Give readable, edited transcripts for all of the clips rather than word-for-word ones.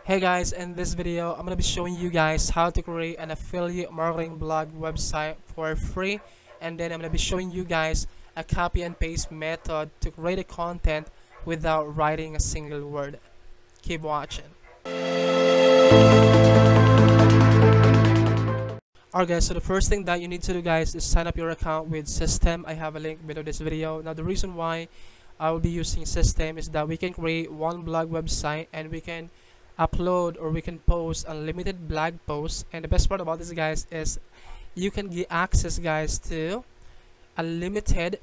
Hey guys, in this video I'm gonna be showing you guys how to create an affiliate marketing blog website for free, and then I'm gonna be showing you guys a copy and paste method to create a content without writing a single word. Keep watching. Alright guys, so the first thing that you need to do guys is sign up your account with Systeme. I have a link below this video. Now the reason why I will be using Systeme is that we can create one blog website and we can upload or we can post unlimited blog posts, and the best part about this guys is you can get access guys to unlimited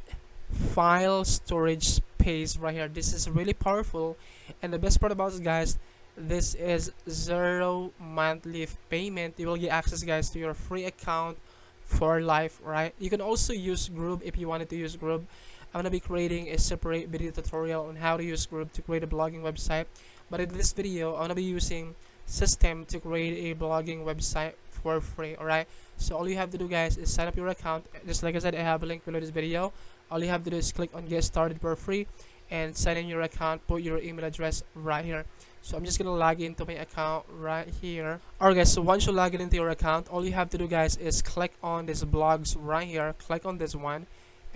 file storage space right here. This is really powerful, and the best part about this guys, this is zero monthly payment. You will get access guys to your free account for life, right? You can also use group if you wanted to use group. I'm gonna be creating a separate video tutorial on how to use group to create a blogging website, but in this video I'm gonna be using Systeme to create a blogging website for free. Alright, so all you have to do guys is sign up your account. Just like I said, I have a link below this video. All you have to do is click on get started for free and sign in your account, put your email address right here. So I'm just gonna log into my account right here. Alright guys, so once you log into your account, all you have to do guys is click on this blogs right here, click on this one,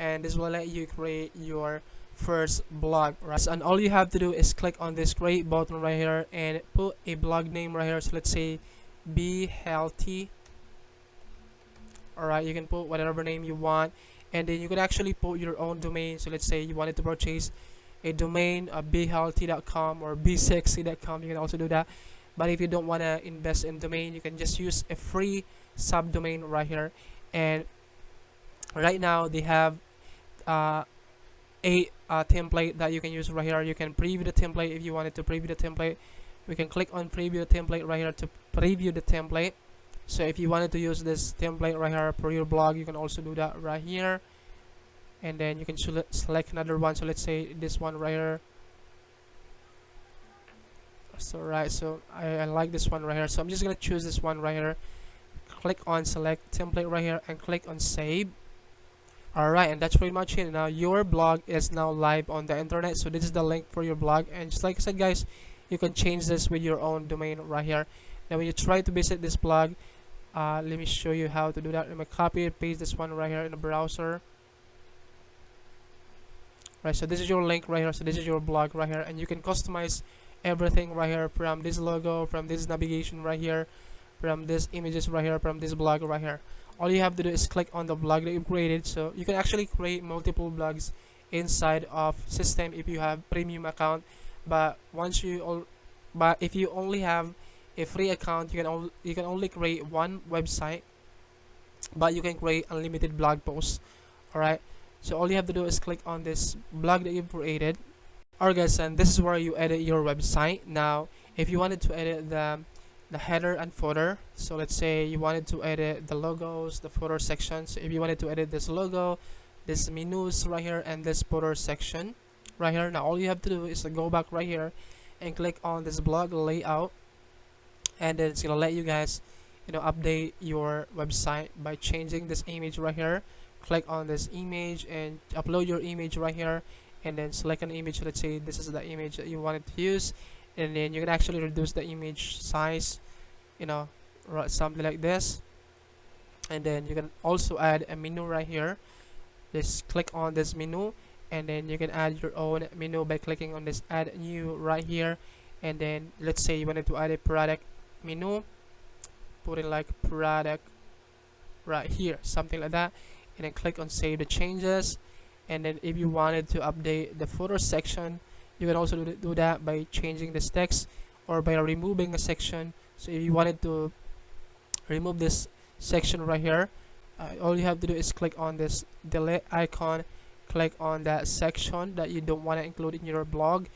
and this will let you create your first blog, right? And all you have to do is click on this create button right here and put a blog name right here. So let's say be healthy. Alright, you can put whatever name you want, and then you can actually put your own domain. So let's say you wanted to purchase a domain, behealthy.com or besexy.com. You can also do that, but if you don't want to invest in domain, you can just use a free subdomain right here. And right now they have a template that you can use right here. You can preview the template if you wanted to preview the template. We can click on preview the template right here to preview the template. So if you wanted to use this template right here for your blog, you can also do that right here, and then you can select another one. So let's say this one right here. So I like this one right here, so I'm just gonna choose this one right here. Click on select template right here and click on save. Alright, and that's pretty much it. Now your blog is now live on the internet. So this is the link for your blog, and just like I said guys, you can change this with your own domain right here. Now when you try to visit this blog, let me show you how to do that. I'm gonna copy and paste this one right here in the browser. Right, so this is your link right here. So this is your blog right here, and you can customize everything right here, from this logo, from this navigation right here, from this images right here, from this blog right here. All you have to do is click on the blog that you created. So you can actually create multiple blogs inside of Systeme if you have premium account, but if you only have a free account, you can only create one website, but you can create unlimited blog posts. Alright, so all you have to do is click on this blog that you've created. Alright guys, and this is where you edit your website. Now if you wanted to edit the header and footer, so let's say you wanted to edit the logos, the footer section. So if you wanted to edit this logo, this menus right here, and this footer section right here, now all you have to do is to go back right here and click on this blog layout, and then it's gonna let you guys update your website by changing this image right here. Click on this image and upload your image right here, and then select an image. Let's say this is the image that you wanted to use, and then you can actually reduce the image size, something like this. And then you can also add a menu right here. Just click on this menu, and then you can add your own menu by clicking on this add new right here. And then let's say you wanted to add a product menu, put it like product right here, something like that, and then click on save the changes. And then if you wanted to update the footer section, you can also do that by changing this text or by removing a section. So if you wanted to remove this section right here, all you have to do is click on this delete icon, click on that section that you don't want to include in your blog,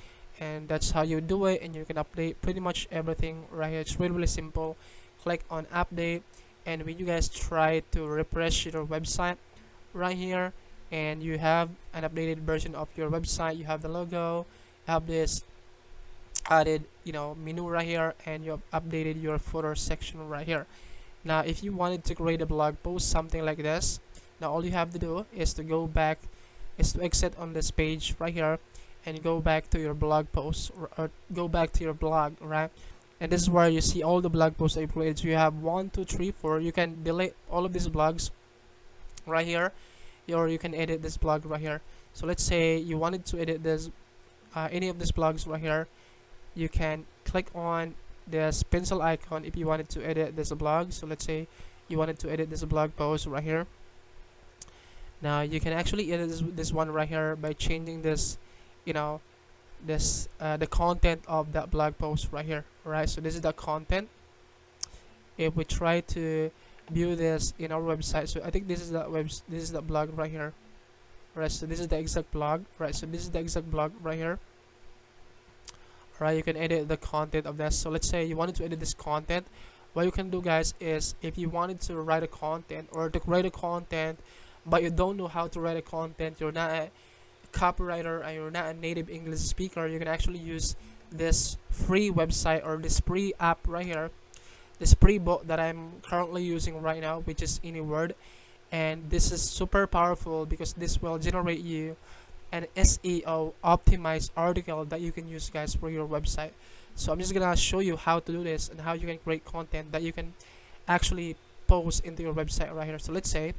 and that's how you do it. And you can update pretty much everything right here. It's really simple. Click on update, and when you guys try to refresh your website right here, and you have an updated version of your website, you have the logo, have this added menu right here, and you have updated your footer section right here. Now if you wanted to create a blog post something like this, now all you have to do is to exit on this page right here and go back to your blog post, or go back to your blog, right? and this is where you see all the blog posts that you created. So you have 1, 2, 3, 4. You can delete all of these blogs right here, or you can edit this blog right here. So let's say you wanted to edit this any of these blogs right here. You can click on this pencil icon if you wanted to edit this blog. So let's say you wanted to edit this blog post right here. Now you can actually edit this one right here by changing this, you know, this the content of that blog post right here. Right, so this is the content. If we try to view this in our website, so I think this is the blog right here. Right, so this is the exact blog. Right, so this is the exact blog right here. Right, you can edit the content of this. So let's say you wanted to edit this content. What you can do, guys, is if you wanted to write a content or to create a content, but you don't know how to write a content, you're not a copywriter and you're not a native English speaker, you can actually use this free website or this free app right here, this free bot that I'm currently using right now, which is AnyWord. And this is super powerful because this will generate you an SEO optimized article that you can use, guys, for your website. So I'm just gonna show you how to do this and how you can create content that you can actually post into your website right here. So let's say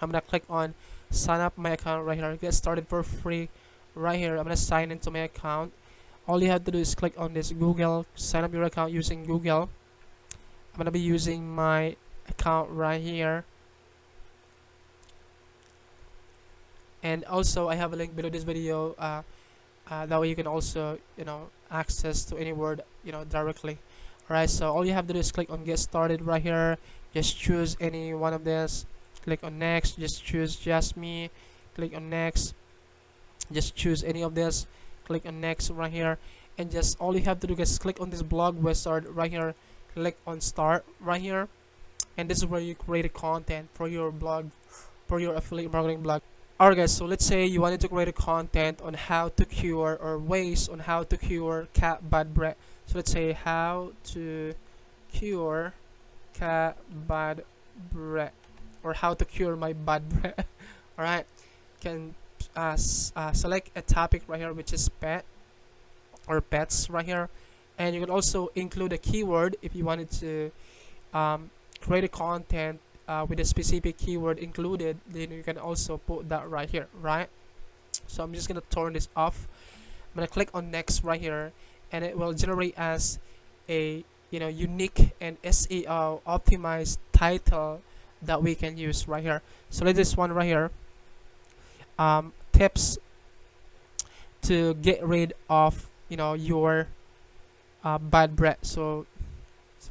I'm gonna click on sign up my account right here, get started for free right here. I'm gonna sign into my account. All you have to do is click on this Google, sign up your account using Google. I'm gonna be using my account right here, and also I have a link below this video, that way you can also, you know, access to AnyWord, you know, directly. Alright, so all you have to do is click on get started right here. Just choose any one of this, click on next, just choose just me, click on next, just choose any of this, click on next right here. And just all you have to do is click on this blog wizard right here, click on start right here, and this is where you create a content for your blog, for your affiliate marketing blog. Alright, guys, so let's say you wanted to create a content on how to cure, or ways on how to cure cat bad breath. So let's say how to cure cat bad breath, or how to cure my bad breath. Alright, can select a topic right here, which is pet or pets right here, and you can also include a keyword if you wanted to create a content with a specific keyword included. Then you can also put that right here. Right, so I'm just gonna turn this off. I'm gonna click on next right here, and it will generate as a, you know, unique and SEO optimized title that we can use right here. So let this one right here, tips to get rid of, you know, your bad breath. So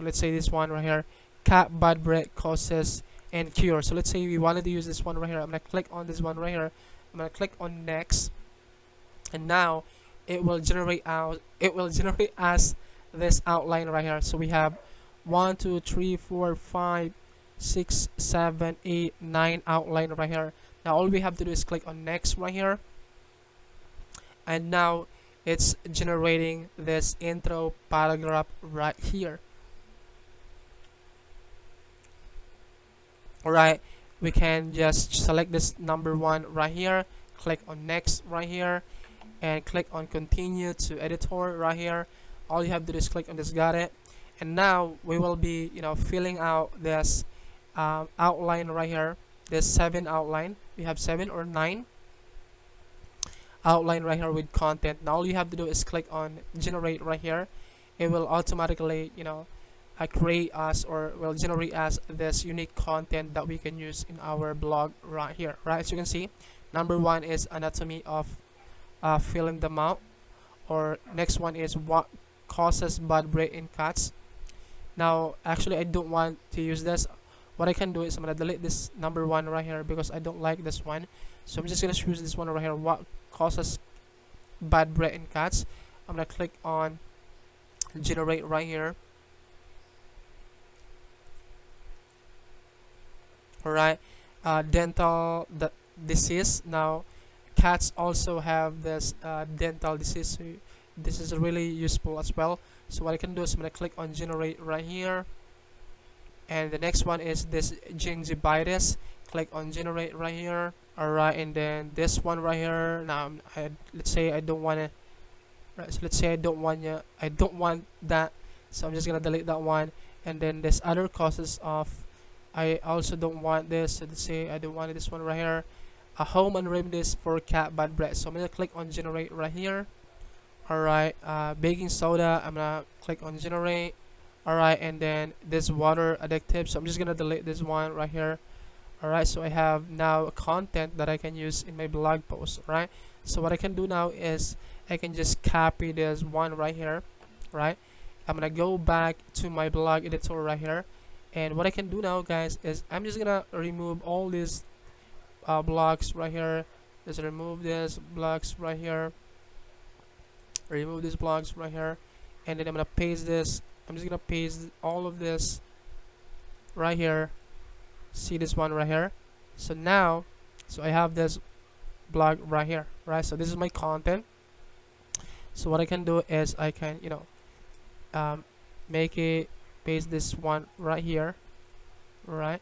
let's say this one right here, cat bad breath causes and cure. So let's say we wanted to use this one right here. I'm gonna click on this one right here, I'm gonna click on next, and now it will generate us this outline right here. So we have 1, 2, 3, 4, 5, 6, 7, 8, 9 outline right here. Now all we have to do is click on next right here, and now it's generating this intro paragraph right here. Alright, we can just select this number 1 right here, click on next right here, and click on continue to editor right here. All you have to do is click on this, got it. And now we will be, you know, filling out this outline right here, this 7 outline. We have 7 or 9 outline right here with content. Now all you have to do is click on generate right here. It will automatically, you know, create us, or will generate us this unique content that we can use in our blog right here. Right, as you can see, number 1 is anatomy of filling them out, or next one is what causes bad breath in cats. Now actually I don't want to use this. What I can do is I'm gonna delete this number 1 right here because I don't like this one. So I'm just gonna choose this one right here, what causes bad breath in cats. I'm gonna click on generate right here. Alright, dental disease. Now cats also have this dental disease, so this is really useful as well. So what I can do is I'm gonna click on generate right here, and the next one is this gingivitis. Click on generate right here. Alright, and then this one right here. Now let's say I don't want to. Right, so let's say I don't want that So I'm just gonna delete that one. And then this other causes of, I also don't want this. So let's say I don't want this one right here, a home and remedies for cat bad breath. So I'm gonna click on generate right here. Alright, baking soda, I'm gonna click on generate. Alright, and then this water addictive, so I'm just gonna delete this one right here. Alright, so I have now content that I can use in my blog post. Right, so what I can do now is I can just copy this one right here. Right, I'm gonna go back to my blog editor right here, and what I can do now, guys, is I'm just gonna remove all these blocks right here. Just remove this blocks right here, remove these blocks right here, and then I'm gonna paste this. I'm just gonna paste all of this right here. See this one right here. So now, so I have this blog right here. Right, so this is my content. So what I can do is I can, you know, make it, paste this one right here. Right,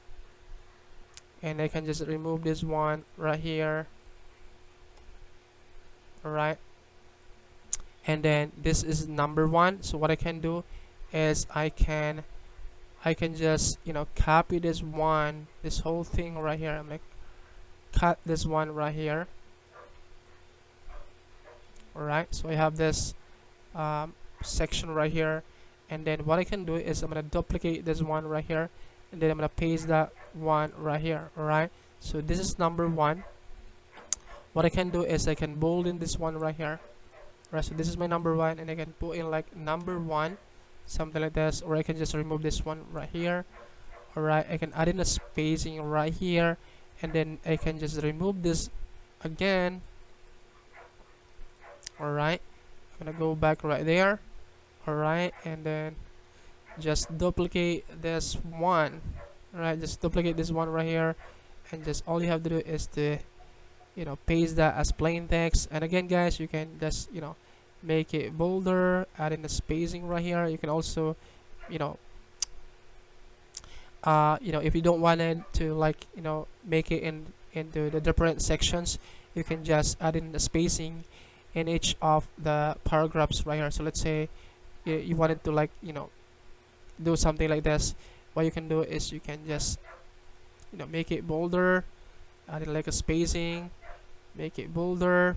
and I can just remove this one right here. Alright, and then this is number one. So what I can do is I can just, you know, copy this one, this whole thing right here. I'm like cut this one right here. Alright, so I have this section right here, and then what I can do is I'm gonna duplicate this one right here, and then I'm gonna paste that one right here. Alright, so this is number one. What I can do is I can bold in this one right here. Right, so this is my number one, and I can put in like number one, something like this, or I can just remove this one right here. Alright, I can add in a spacing right here, and then I can just remove this again. Alright, I'm gonna go back right there. Alright, and then just duplicate this one. Alright, just duplicate this one right here, and just all you have to do is to, you know, paste that as plain text. And again, guys, you can just, you know, make it bolder, add in the spacing right here. You can also, you know, if you don't want it to, like, you know, make it into the different sections, you can just add in the spacing in each of the paragraphs right here. So let's say you wanted to, like, you know, do something like this. What you can do is you can just, you know, make it bolder, add in like a spacing, make it bolder,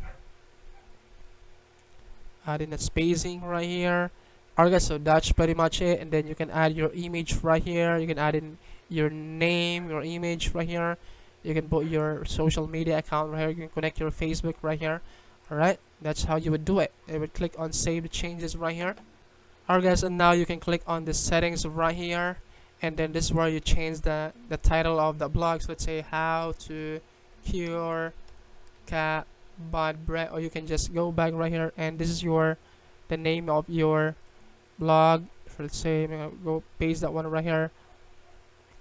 add in a spacing right here. Alright, so that's pretty much it. And then you can add your image right here. You can add in your name, your image right here. You can put your social media account right here. You can connect your Facebook right here. Alright, that's how you would do it. I would click on save changes right here. Alright, guys, and now you can click on the settings right here, and then this is where you change the title of the blog. So let's say how to cure cat bad breath, or you can just go back right here, and this is the name of your blog. So let's say I'm gonna go paste that one right here,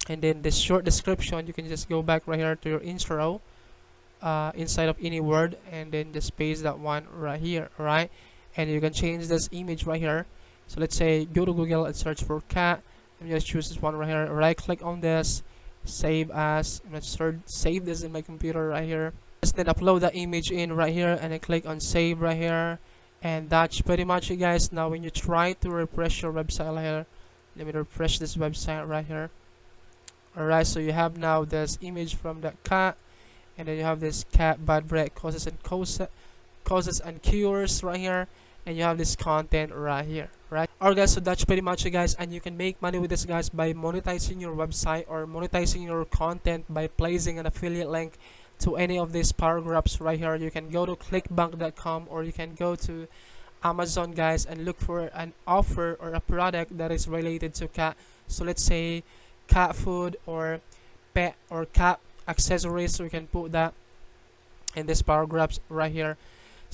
and then this short description, you can just go back right here to your intro inside of any word, and then just paste that one right here. Right, and you can change this image right here. So let's say go to Google and search for cat. I'm just choose this one right here, right click on this, save as. I'm gonna save this in my computer right here. Just then upload that image in right here, and then click on save right here. And that's pretty much it, guys. Now when you try to refresh your website right here, let me refresh this website right here. Alright, so you have now this image from that cat, and then you have this cat bad breath causes and cures right here, and you have this content right here. Right, alright, guys, so that's pretty much it, guys, and you can make money with this, guys, by monetizing your website or monetizing your content by placing an affiliate link to any of these paragraphs right here. You can go to clickbank.com, or you can go to Amazon, guys, and look for an offer or a product that is related to cat. So let's say cat food or pet or cat accessories, so you can put that in these paragraphs right here.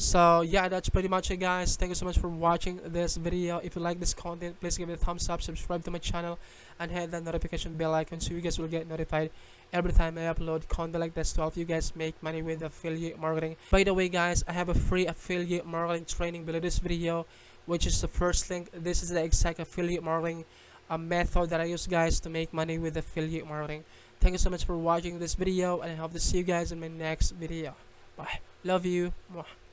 So yeah, that's pretty much it, guys. Thank you so much for watching this video. If you like this content, please give it a thumbs up, subscribe to my channel, and hit that notification bell icon so you guys will get notified every time I upload content like this to help you guys make money with affiliate marketing. By the way, guys, I have a free affiliate marketing training below this video, which is the first link. This is the exact affiliate marketing method that I use, guys, to make money with affiliate marketing. Thank you so much for watching this video, and I hope to see you guys in my next video. Bye. Love you. Mwah.